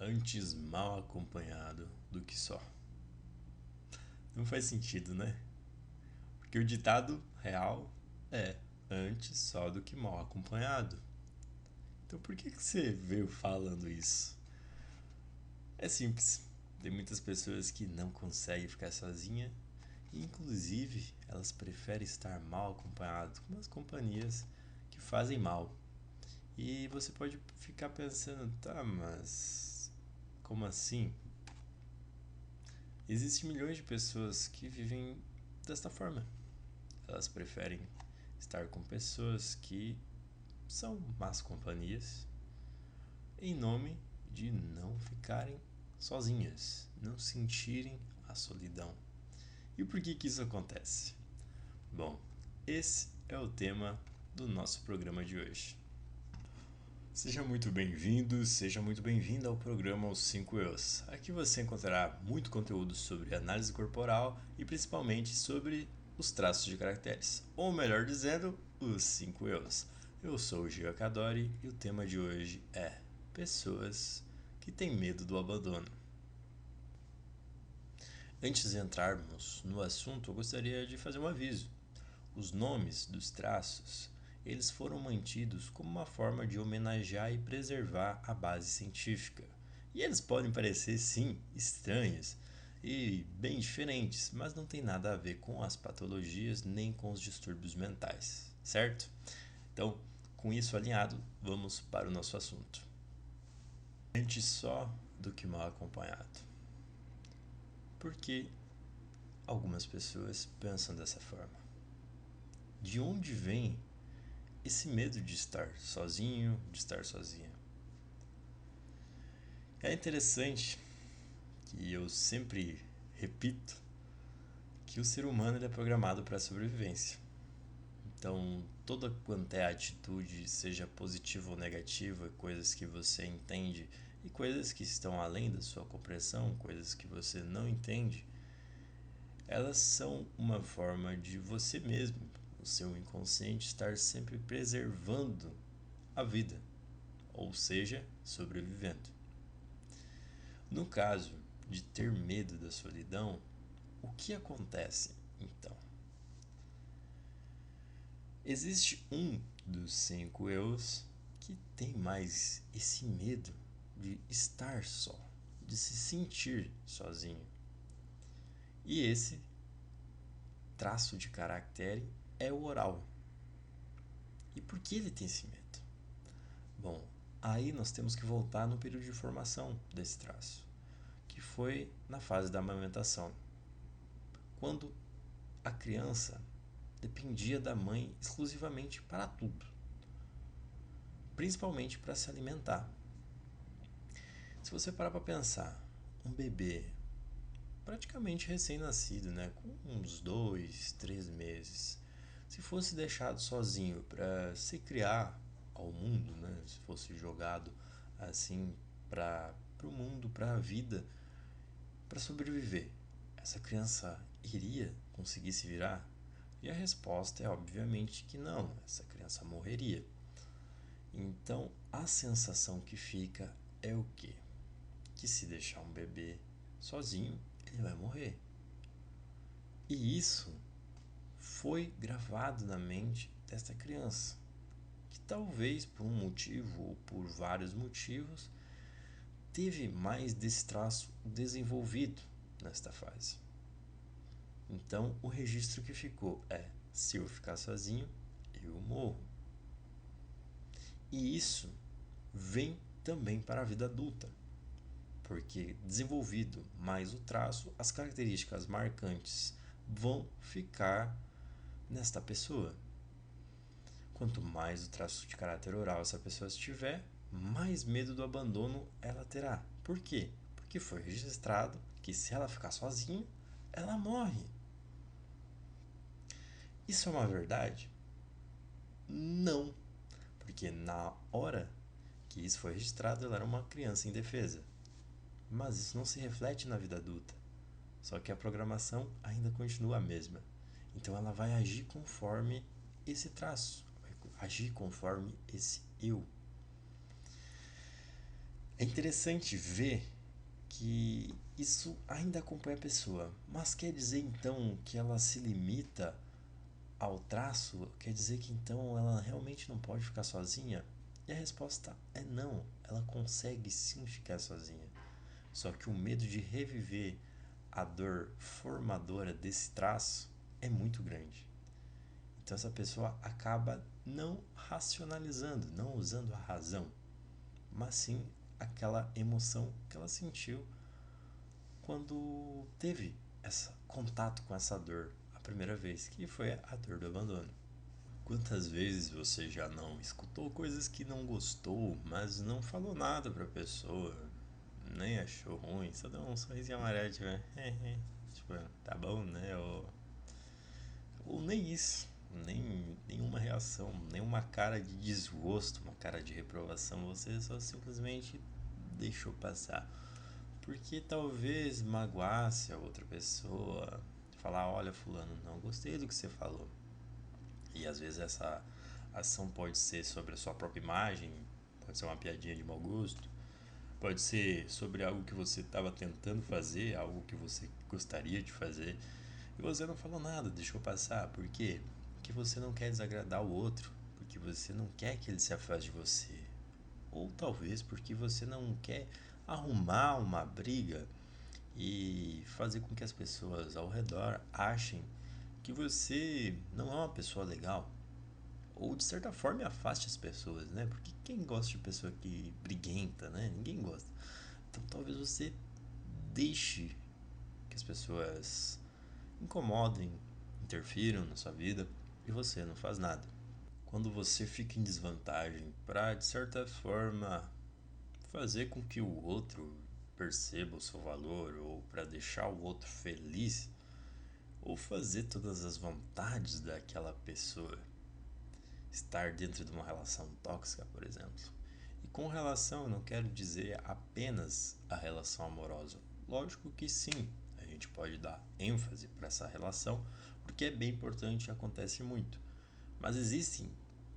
Antes mal acompanhado do que só. Não faz sentido, né? Porque o ditado real é antes só do que mal acompanhado. Então por que você veio falando isso? É simples. Tem muitas pessoas que não conseguem ficar sozinha e inclusive elas preferem estar mal acompanhadas com umas companhias que fazem mal. E você pode ficar pensando, tá, mas como assim? Existem milhões de pessoas que vivem desta forma. Elas preferem estar com pessoas que são más companhias em nome de não ficarem sozinhas, não sentirem a solidão. E por que isso acontece? Bom, esse é o tema do nosso programa de hoje. Seja muito bem-vindo, seja muito bem-vinda ao programa Os 5 Eus. Aqui você encontrará muito conteúdo sobre análise corporal e principalmente sobre os traços de caracteres, ou melhor dizendo, os 5 Eus. Eu sou o Gio Akadori e o tema de hoje é pessoas que têm medo do abandono. Antes de entrarmos no assunto, eu gostaria de fazer um aviso. Os nomes dos traços eles foram mantidos como uma forma de homenagear e preservar a base científica. E eles podem parecer, sim, estranhos e bem diferentes, mas não tem nada a ver com as patologias nem com os distúrbios mentais, certo? Então, com isso alinhado, vamos para o nosso assunto. Antes só do que mal acompanhado. Por que algumas pessoas pensam dessa forma? De onde vem esse medo de estar sozinho, de estar sozinha? É interessante que eu sempre repito que o ser humano é programado para a sobrevivência. Então, toda quanto é atitude, seja positiva ou negativa, coisas que você entende e coisas que estão além da sua compreensão, coisas que você não entende, elas são uma forma de você mesmo, o seu inconsciente, estar sempre preservando a vida, ou seja, sobrevivendo. No caso de ter medo da solidão, o que acontece então? Existe um dos 5 eus que tem mais esse medo de estar só, de se sentir sozinho. E esse traço de caractere é o oral. E por que ele tem esse medo? Bom, aí nós temos que voltar no período de formação desse traço, que foi na fase da amamentação, quando a criança dependia da mãe exclusivamente para tudo, principalmente para se alimentar. Se você parar para pensar, um bebê praticamente recém-nascido, né, com uns 2, 3 meses, se fosse deixado sozinho para se criar ao mundo, né, se fosse jogado assim para o mundo, para a vida, para sobreviver, essa criança iria conseguir se virar? E a resposta é obviamente que não, essa criança morreria. Então a sensação que fica é o quê? Que se deixar um bebê sozinho, ele vai morrer. E isso foi gravado na mente desta criança, que talvez por um motivo ou por vários motivos teve mais desse traço desenvolvido nesta fase. Então o registro que ficou é: se eu ficar sozinho, eu morro. E isso vem também para a vida adulta, porque desenvolvido mais o traço, as características marcantes vão ficar nesta pessoa. Quanto mais o traço de caráter oral essa pessoa tiver, mais medo do abandono ela terá. Por quê? Porque foi registrado que se ela ficar sozinha, ela morre. Isso é uma verdade? Não, porque na hora que isso foi registrado, ela era uma criança indefesa. Mas isso não se reflete na vida adulta. Só que a programação ainda continua a mesma. Então ela vai agir conforme esse traço, vai agir conforme esse eu. É interessante ver que isso ainda acompanha a pessoa, mas quer dizer então que ela se limita ao traço? Quer dizer que então ela realmente não pode ficar sozinha? E a resposta é não, ela consegue sim ficar sozinha. Só que o medo de reviver a dor formadora desse traço é muito grande. Então essa pessoa acaba não racionalizando, não usando a razão, mas sim aquela emoção que ela sentiu quando teve esse contato com essa dor a primeira vez, que foi a dor do abandono. Quantas vezes você já não escutou coisas que não gostou, mas não falou nada pra pessoa, nem achou ruim, só deu um sorrisinho amarelo, tipo, tipo, tá bom, né? Ou nem isso, nem nenhuma reação, nenhuma cara de desgosto, uma cara de reprovação, você só simplesmente deixou passar. Porque talvez magoasse a outra pessoa, falar, olha fulano, não gostei do que você falou. E às vezes essa ação pode ser sobre a sua própria imagem, pode ser uma piadinha de mau gosto, pode ser sobre algo que você estava tentando fazer, algo que você gostaria de fazer, e você não falou nada, deixou passar. Por quê? Porque você não quer desagradar o outro, porque você não quer que ele se afaste de você. Ou talvez porque você não quer arrumar uma briga e fazer com que as pessoas ao redor achem que você não é uma pessoa legal. Ou de certa forma afaste as pessoas, né? Porque quem gosta de pessoa que briguenta, né? Ninguém gosta. Então talvez você deixe que as pessoas incomodem, interfiram na sua vida e você não faz nada. Quando você fica em desvantagem para, de certa forma, fazer com que o outro perceba o seu valor ou para deixar o outro feliz ou fazer todas as vontades daquela pessoa, estar dentro de uma relação tóxica, por exemplo. E com relação, eu não quero dizer apenas a relação amorosa. Lógico que sim, a gente pode dar ênfase para essa relação, porque é bem importante e acontece muito. Mas existem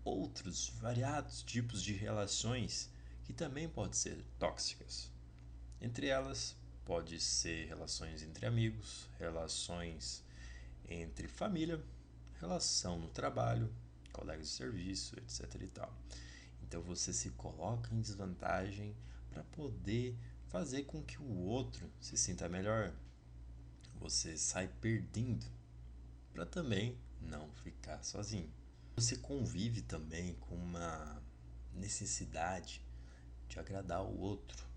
outros variados tipos de relações que também podem ser tóxicas. Entre elas, pode ser relações entre amigos, relações entre família, relação no trabalho, colegas de serviço, etc e tal. Então você se coloca em desvantagem para poder fazer com que o outro se sinta melhor. Você sai perdendo para também não ficar sozinho. Você convive também com uma necessidade de agradar o outro,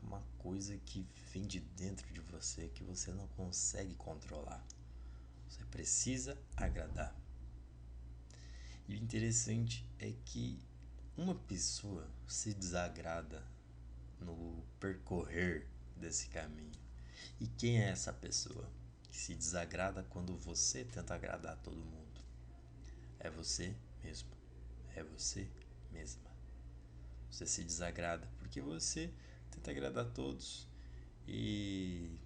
uma coisa que vem de dentro de você que você não consegue controlar. Você precisa agradar. E o interessante é que uma pessoa se desagrada no percorrer desse caminho. E quem é essa pessoa que se desagrada quando você tenta agradar todo mundo? É você mesmo. É você mesma. Você se desagrada porque você tenta agradar todos e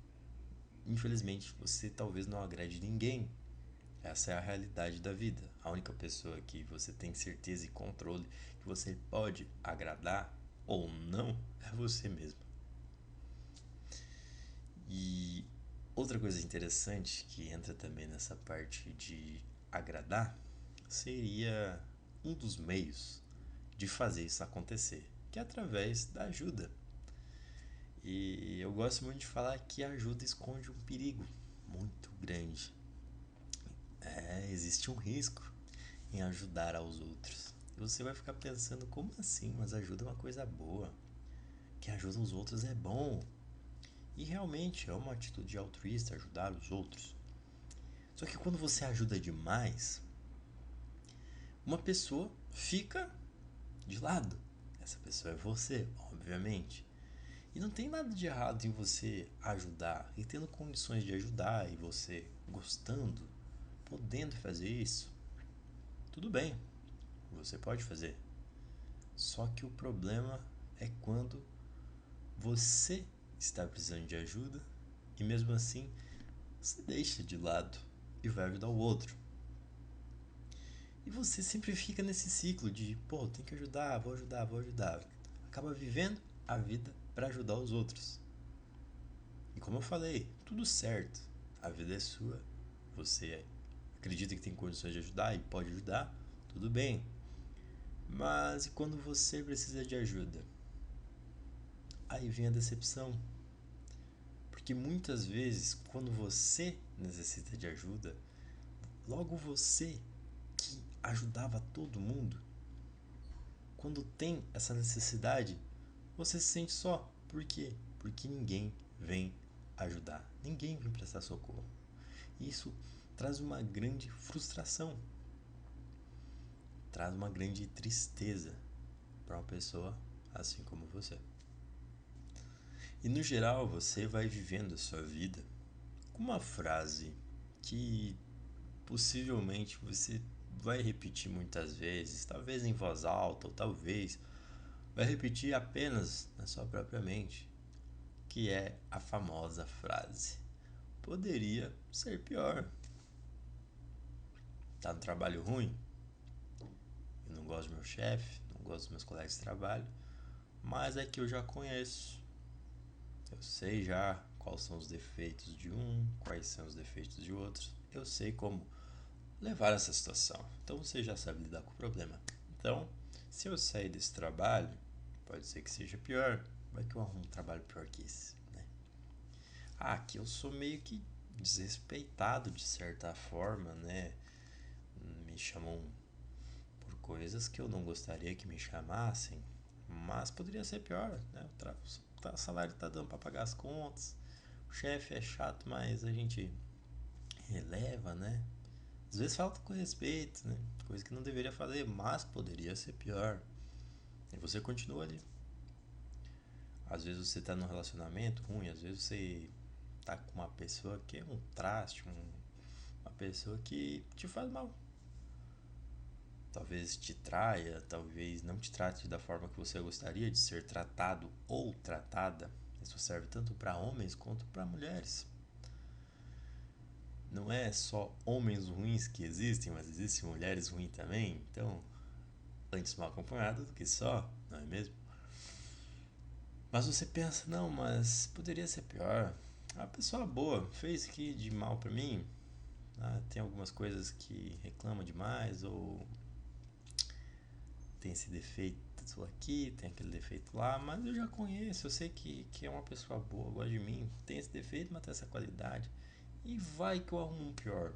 infelizmente você talvez não agrade ninguém. Essa é a realidade da vida. A única pessoa que você tem certeza e controle que você pode agradar ou não é você mesmo. E outra coisa interessante que entra também nessa parte de agradar seria um dos meios de fazer isso acontecer, que é através da ajuda. E eu gosto muito de falar que a ajuda esconde um perigo muito grande. Existe um risco em ajudar aos outros. E você vai ficar pensando, como assim? Mas ajuda é uma coisa boa. Que ajuda os outros é bom. E realmente é uma atitude altruísta ajudar os outros. Só que quando você ajuda demais, uma pessoa fica de lado. Essa pessoa é você, obviamente. E não tem nada de errado em você ajudar e tendo condições de ajudar e você gostando, podendo fazer isso. Tudo bem, você pode fazer. Só que o problema é quando você está precisando de ajuda e mesmo assim você deixa de lado e vai ajudar o outro. E você sempre fica nesse ciclo de, pô, tem que ajudar, vou ajudar, vou ajudar. Acaba vivendo a vida para ajudar os outros. E como eu falei, tudo certo. A vida é sua. Você acredita que tem condições de ajudar e pode ajudar, tudo bem. Mas e quando você precisa de ajuda? Aí vem a decepção. Porque muitas vezes, quando você necessita de ajuda, logo você que ajudava todo mundo, quando tem essa necessidade, você se sente só. Por quê? Porque ninguém vem ajudar, ninguém vem prestar socorro. Isso traz uma grande frustração, traz uma grande tristeza para uma pessoa assim como você. E no geral, você vai vivendo a sua vida com uma frase que possivelmente você vai repetir muitas vezes, talvez em voz alta ou talvez vai repetir apenas na sua própria mente, que é a famosa frase: poderia ser pior. Tá no trabalho ruim? Eu não gosto do meu chefe, não gosto dos meus colegas de trabalho, mas é que eu já conheço. Eu sei já quais são os defeitos de um, quais são os defeitos de outros. Eu sei como levar essa situação. Então você já sabe lidar com o problema. Então, se eu sair desse trabalho, pode ser que seja pior. Vai que eu arrumo um trabalho pior que esse, né? Aqui eu sou meio que desrespeitado de certa forma, né? Me chamam por coisas que eu não gostaria que me chamassem, mas poderia ser pior, né? O salário tá dando para pagar as contas. O chefe é chato, mas a gente releva, né? Às vezes falta com respeito, né? Coisa que não deveria fazer, mas poderia ser pior. E você continua ali. Às vezes você tá num relacionamento ruim, às vezes você tá com uma pessoa que é um traste, uma pessoa que te faz mal. Talvez te traia, talvez não te trate da forma que você gostaria de ser tratado ou tratada. Isso serve tanto para homens quanto para mulheres. Não é só homens ruins que existem, mas existem mulheres ruins também. Então, antes mal acompanhado do que só, não é mesmo? Mas você pensa, não, mas poderia ser pior. A pessoa boa fez aqui de mal pra mim. Tem algumas coisas que reclama demais ou tem esse defeito aqui, tem aquele defeito lá, mas eu já conheço, eu sei que é uma pessoa boa, gosta de mim, tem esse defeito, mas tem essa qualidade. E vai que eu arrumo um pior,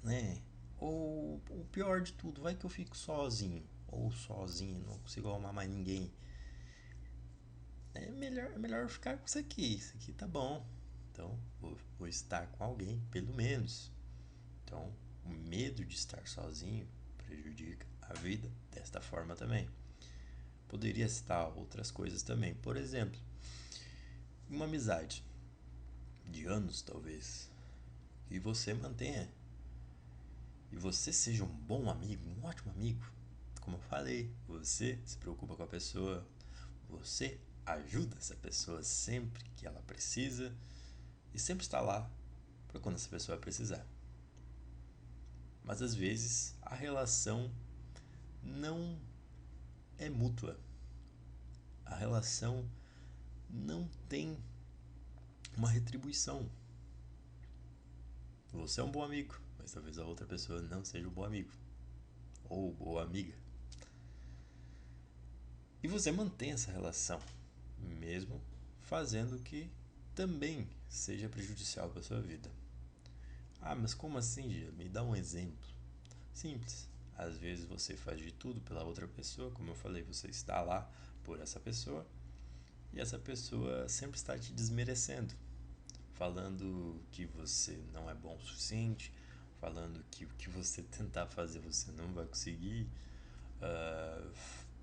né? Ou o pior de tudo, vai que eu fico sozinho, ou sozinho, não consigo arrumar mais ninguém. É melhor ficar com isso aqui tá bom. Então, vou estar com alguém, pelo menos. Então, o medo de estar sozinho prejudica a vida desta forma também. Poderia citar outras coisas também. Por exemplo, uma amizade de anos, talvez, e você mantenha. E você seja um bom amigo, um ótimo amigo. Como eu falei, você se preocupa com a pessoa, você ajuda essa pessoa sempre que ela precisa e sempre está lá para quando essa pessoa precisar. Mas às vezes a relação não é mútua. A relação não tem uma retribuição. Você é um bom amigo, mas talvez a outra pessoa não seja um bom amigo ou boa amiga. E você mantém essa relação, mesmo fazendo que também seja prejudicial para sua vida. Mas como assim, Gia? Me dá um exemplo. Simples. Às vezes você faz de tudo pela outra pessoa, como eu falei, você está lá por essa pessoa e essa pessoa sempre está te desmerecendo, falando que você não é bom o suficiente, falando que o que você tentar fazer você não vai conseguir,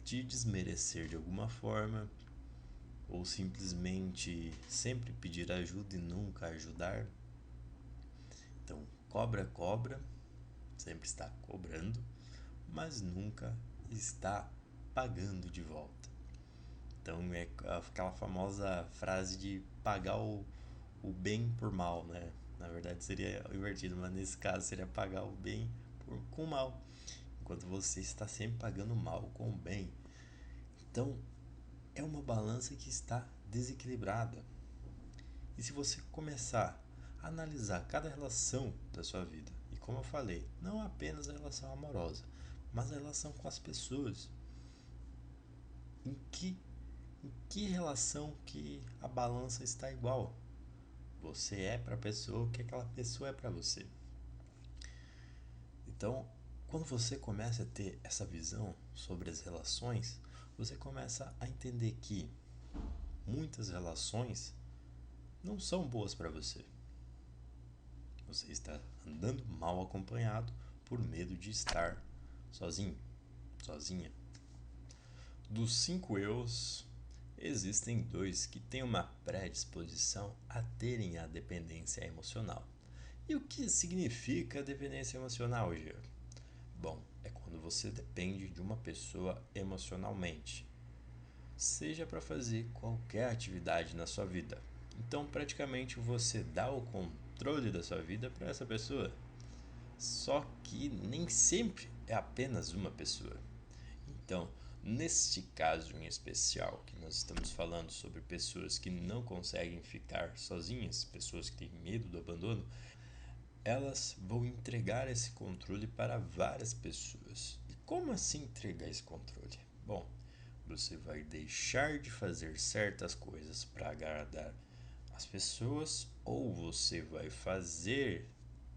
te desmerecer de alguma forma, ou simplesmente sempre pedir ajuda e nunca ajudar. Então, cobra, sempre está cobrando, mas nunca está pagando de volta. Então é aquela famosa frase de pagar o bem por mal, né? Na verdade seria invertido, mas nesse caso seria pagar o bem com o mal, enquanto você está sempre pagando o mal com o bem. Então é uma balança que está desequilibrada. E se você começar a analisar cada relação da sua vida, e como eu falei, não apenas a relação amorosa, mas a relação com as pessoas, em que relação que a balança está igual? Você é para a pessoa o que aquela pessoa é para você. Então, quando você começa a ter essa visão sobre as relações, você começa a entender que muitas relações não são boas para você. Você está andando mal acompanhado por medo de estar sozinho, sozinha. Dos 5 eus, existem 2 que têm uma predisposição a terem a dependência emocional. E o que significa dependência emocional, Gê? Bom, é quando você depende de uma pessoa emocionalmente, seja para fazer qualquer atividade na sua vida. Então, praticamente você dá o controle da sua vida para essa pessoa. Só que nem sempre é apenas uma pessoa. Então, neste caso em especial, que nós estamos falando sobre pessoas que não conseguem ficar sozinhas, pessoas que têm medo do abandono, elas vão entregar esse controle para várias pessoas. E como assim entregar esse controle? Bom, você vai deixar de fazer certas coisas para agradar as pessoas, ou você vai fazer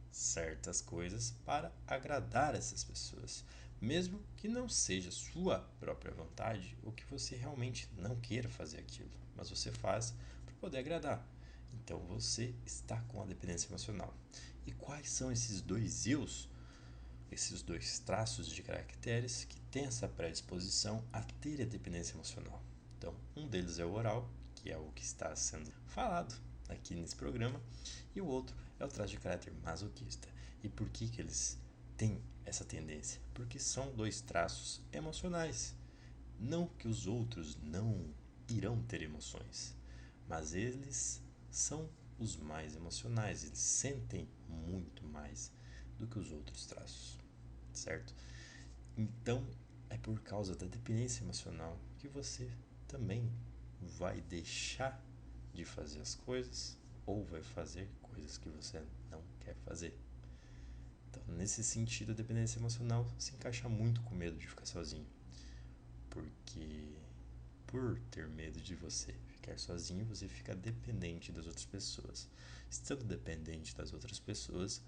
certas coisas para agradar essas pessoas, mesmo que não seja sua própria vontade ou que você realmente não queira fazer aquilo, mas você faz para poder agradar. Então você está com a dependência emocional. E quais são esses 2 eus, esses 2 traços de caracteres que têm essa predisposição a ter a dependência emocional? Então, um deles é o oral, que é o que está sendo falado aqui nesse programa, e o outro é o traço de caráter masoquista. E por que eles têm essa tendência? Porque são 2 traços emocionais. Não que os outros não irão ter emoções, mas eles são os mais emocionais, eles sentem muito mais do que os outros traços, certo? Então, é por causa da dependência emocional que você também vai deixar de fazer as coisas ou vai fazer coisas que você não quer fazer. Então, nesse sentido, a dependência emocional se encaixa muito com o medo de ficar sozinho. Porque por ter medo de você ficar sozinho, você fica dependente das outras pessoas. Estando dependente das outras pessoas,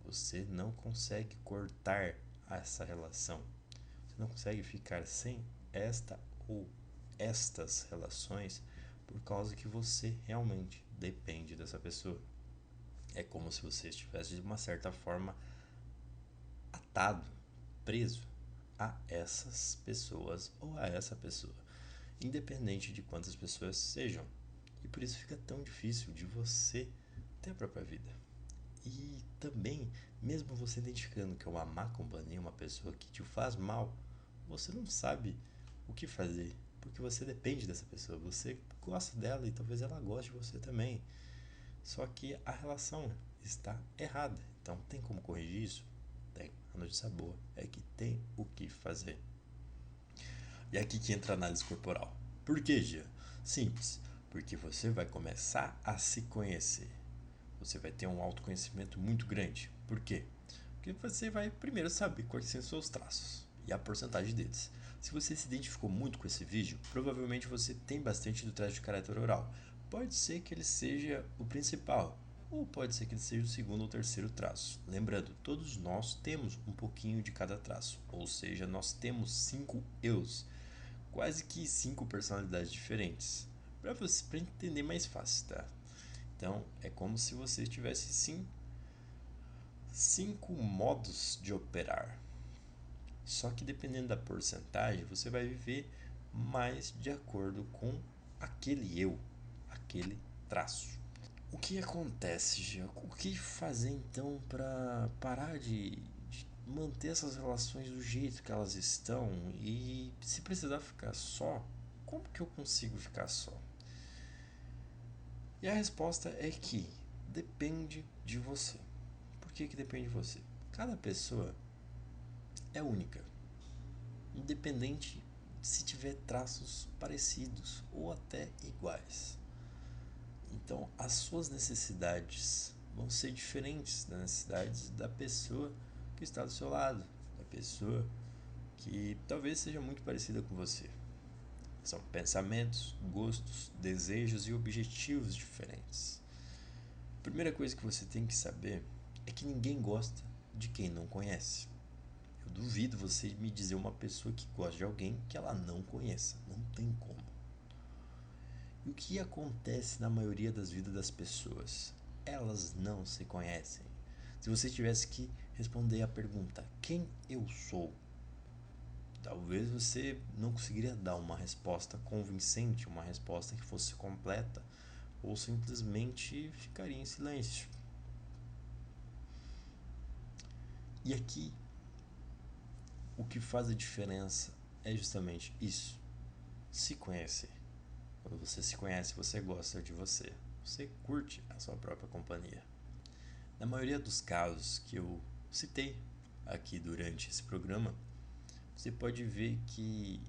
você não consegue cortar essa relação. Você não consegue ficar sem esta ou estas relações por causa que você realmente depende dessa pessoa. É como se você estivesse de uma certa forma atado, preso a essas pessoas ou a essa pessoa, independente de quantas pessoas sejam. E por isso fica tão difícil de você ter a própria vida. E também, mesmo você identificando que é uma má companhia, uma pessoa que te faz mal, você não sabe o que fazer, porque você depende dessa pessoa, você gosta dela e talvez ela goste de você também. Só que a relação está errada. Então, tem como corrigir isso? Tem. A notícia boa é que tem o que fazer. E é aqui que entra a análise corporal. Por que, Gia? Simples. Porque você vai começar a se conhecer. Você vai ter um autoconhecimento muito grande. Por quê? Porque você vai primeiro saber quais são os seus traços e a porcentagem deles. Se você se identificou muito com esse vídeo, provavelmente você tem bastante do traço de caráter oral. Pode ser que ele seja o principal, ou pode ser que ele seja o segundo ou terceiro traço. Lembrando, todos nós temos um pouquinho de cada traço, ou seja, nós temos 5 eus, quase que 5 personalidades diferentes, para você para entender mais fácil, tá? Então, é como se você tivesse sim 5 modos de operar. Só que dependendo da porcentagem, você vai viver mais de acordo com aquele eu, aquele traço. O que acontece, Gia? O que fazer então para parar de manter essas relações do jeito que elas estão e se precisar ficar só, como que eu consigo ficar só? E a resposta é que depende de você. Por que depende de você? Cada pessoa é única, independente se tiver traços parecidos ou até iguais. Então, as suas necessidades vão ser diferentes das necessidades da pessoa que está do seu lado, da pessoa que talvez seja muito parecida com você. São pensamentos, gostos, desejos e objetivos diferentes. A primeira coisa que você tem que saber é que ninguém gosta de quem não conhece. Eu duvido você me dizer uma pessoa que gosta de alguém que ela não conheça. Não tem como. E o que acontece na maioria das vidas das pessoas? Elas não se conhecem. Se você tivesse que responder a pergunta, quem eu sou? Talvez você não conseguiria dar uma resposta convincente, uma resposta que fosse completa, ou simplesmente ficaria em silêncio. E aqui, o que faz a diferença é justamente isso: se conhecer. Quando você se conhece, você gosta de você. Você curte a sua própria companhia. Na maioria dos casos que eu citei aqui durante esse programa, você pode ver que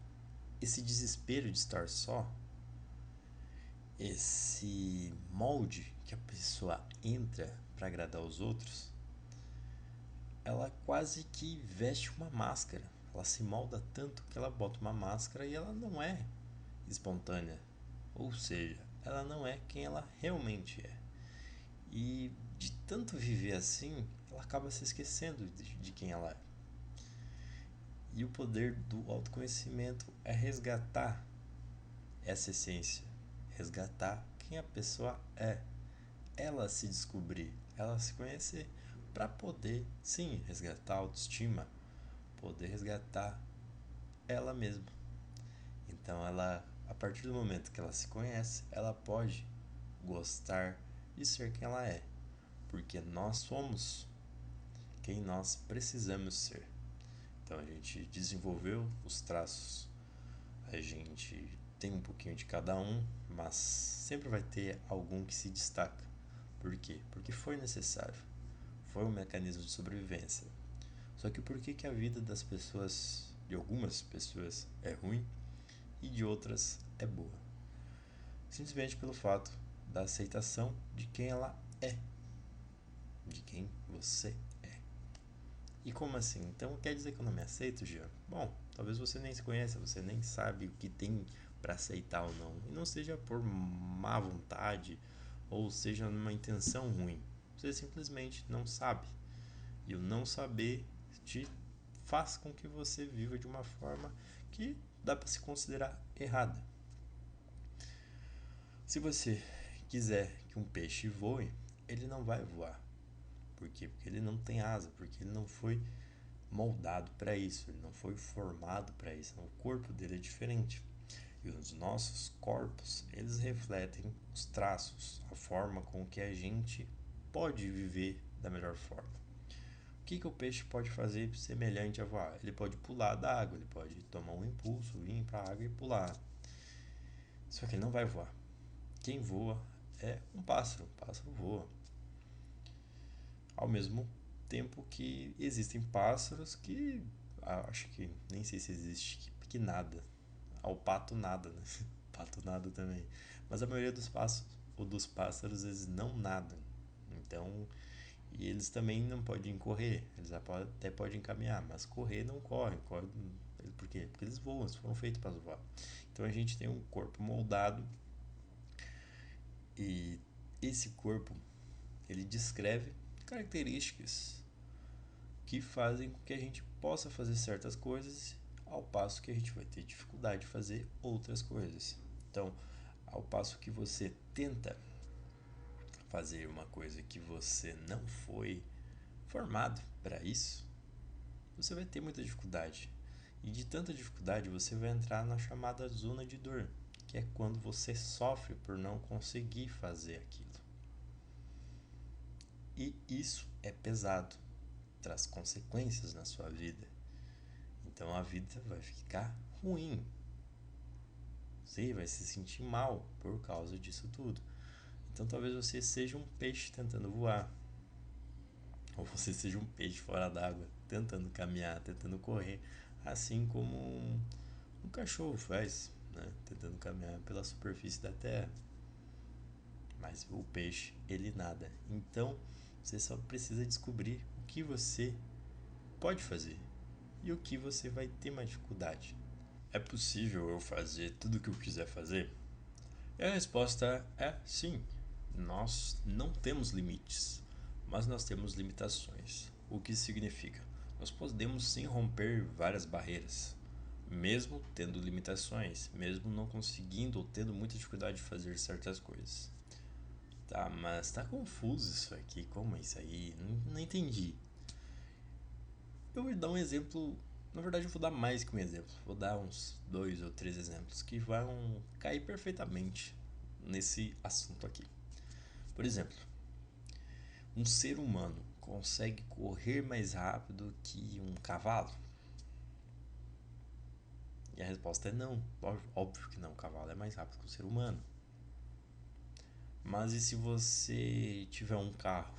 esse desespero de estar só, esse molde que a pessoa entra para agradar os outros, ela quase que veste uma máscara. Ela se molda tanto que ela bota uma máscara e ela não é espontânea. Ou seja, ela não é quem ela realmente é. E de tanto viver assim, ela acaba se esquecendo de quem ela é. E o poder do autoconhecimento é resgatar essa essência, resgatar quem a pessoa é, ela se descobrir, ela se conhecer, para poder, sim, resgatar a autoestima, poder resgatar ela mesma. Então, ela, a partir do momento que ela se conhece, ela pode gostar de ser quem ela é, porque nós somos quem nós precisamos ser. Então, a gente desenvolveu os traços, a gente tem um pouquinho de cada um, mas sempre vai ter algum que se destaca. Por quê? Porque foi necessário, foi um mecanismo de sobrevivência. Só que por que a vida das pessoas, de algumas pessoas, é ruim e de outras é boa? Simplesmente pelo fato da aceitação de quem ela é, de quem você é. E como assim? Então quer dizer que eu não me aceito, Jean? Bom, talvez você nem se conheça, você nem sabe o que tem para aceitar ou não. E não seja por má vontade ou seja numa intenção ruim. Você simplesmente não sabe. E o não saber te faz com que você viva de uma forma que dá para se considerar errada. Se você quiser que um peixe voe, ele não vai voar. Por quê? Porque ele não tem asa, porque ele não foi moldado para isso, ele não foi formado para isso, o corpo dele é diferente. E os nossos corpos, eles refletem os traços, a forma com que a gente pode viver da melhor forma. O que o peixe pode fazer semelhante a voar? Ele pode pular da água, ele pode tomar um impulso, vir para a água e pular. Só que ele não vai voar. Quem voa é um pássaro. O pássaro voa. Ao mesmo tempo que existem pássaros que acho que nem sei se existe que nada. Ao pato nada, né? Pato nada também. Mas a maioria dos pássaros ou dos pássaros eles não nadam. Então, e eles também não podem correr. Eles até podem caminhar, mas correr não correm. Por quê? Porque eles voam, eles foram feitos para voar. Então a gente tem um corpo moldado e esse corpo ele descreve características que fazem com que a gente possa fazer certas coisas, ao passo que a gente vai ter dificuldade de fazer outras coisas. Então, ao passo que você tenta fazer uma coisa que você não foi formado para isso, você vai ter muita dificuldade. E de tanta dificuldade você vai entrar na chamada zona de dor, que é quando você sofre por não conseguir fazer aquilo. E isso é pesado, traz consequências na sua vida. Então a vida vai ficar ruim. Você vai se sentir mal por causa disso tudo. Então talvez você seja um peixe tentando voar. Ou você seja um peixe fora d'água, tentando caminhar, tentando correr. Assim como um cachorro faz, né? Tentando caminhar pela superfície da terra. Mas o peixe, ele nada. Então, você só precisa descobrir o que você pode fazer e o que você vai ter mais dificuldade. É possível eu fazer tudo o que eu quiser fazer? E a resposta é sim. Nós não temos limites, mas nós temos limitações. O que significa? Nós podemos sim romper várias barreiras, mesmo tendo limitações, mesmo não conseguindo ou tendo muita dificuldade de fazer certas coisas. Tá, mas tá confuso isso aqui, como é isso aí? Não entendi. Eu vou dar um exemplo, na verdade eu vou dar mais que um exemplo, vou dar uns 2 ou 3 exemplos que vão cair perfeitamente nesse assunto aqui. Por exemplo, um ser humano consegue correr mais rápido que um cavalo? E a resposta é não. Óbvio que não, o cavalo é mais rápido que o ser humano. Mas e se você tiver um carro?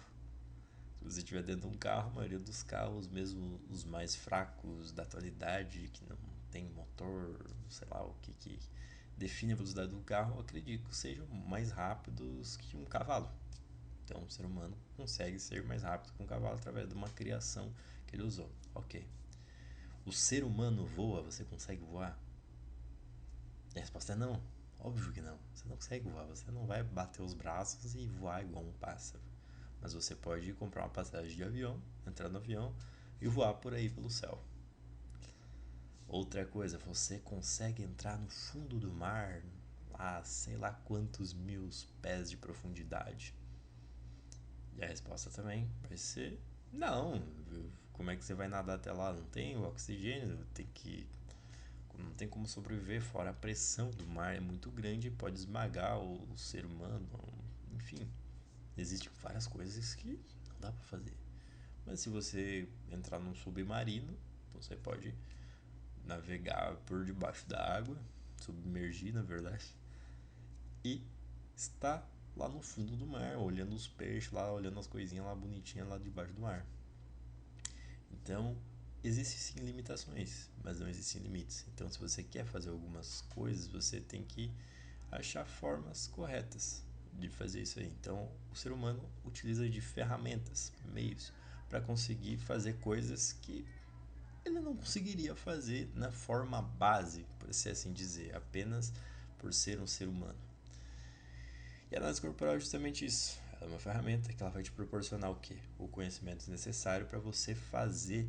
Se você estiver dentro de um carro, a maioria dos carros, mesmo os mais fracos da atualidade, que não tem motor, sei lá o que define a velocidade do carro, eu acredito que sejam mais rápidos que um cavalo. Então, o ser humano consegue ser mais rápido que um cavalo através de uma criação que ele usou. Ok. O ser humano voa, você consegue voar? E a resposta é não. Óbvio que não. Você não consegue voar, você não vai bater os braços e voar igual um pássaro. Mas você pode comprar uma passagem de avião, entrar no avião e voar por aí pelo céu. Outra coisa, você consegue entrar no fundo do mar a sei lá quantos mil pés de profundidade. E a resposta também vai ser não. Como é que você vai nadar até lá? Não tem o oxigênio, não tem como sobreviver, fora a pressão do mar é muito grande e pode esmagar o ser humano. Enfim, existem várias coisas que não dá para fazer. Mas se você entrar num submarino, você pode navegar por debaixo da água, submergir na verdade, e estar lá no fundo do mar, olhando os peixes lá, olhando as coisinhas lá bonitinhas lá debaixo do mar. Então, existem sim limitações, mas não existem limites. Então, se você quer fazer algumas coisas, você tem que achar formas corretas de fazer isso aí. Então, o ser humano utiliza de ferramentas, meios, para conseguir fazer coisas que ele não conseguiria fazer na forma base, por assim dizer, apenas por ser um ser humano. E a análise corporal é justamente isso. Ela é uma ferramenta que ela vai te proporcionar o quê? O conhecimento necessário para você fazer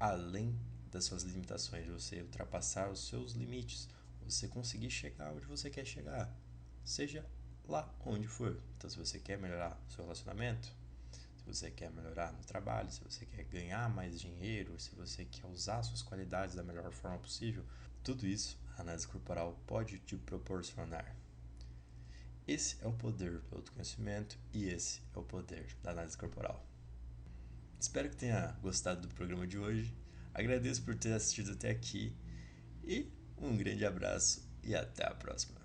além das suas limitações, de você ultrapassar os seus limites, você conseguir chegar onde você quer chegar, seja lá onde for. Então, se você quer melhorar o seu relacionamento, se você quer melhorar no trabalho, se você quer ganhar mais dinheiro, se você quer usar suas qualidades da melhor forma possível, tudo isso a análise corporal pode te proporcionar. Esse é o poder do autoconhecimento e esse é o poder da análise corporal. Espero que tenha gostado do programa de hoje. Agradeço por ter assistido até aqui e um grande abraço e até a próxima.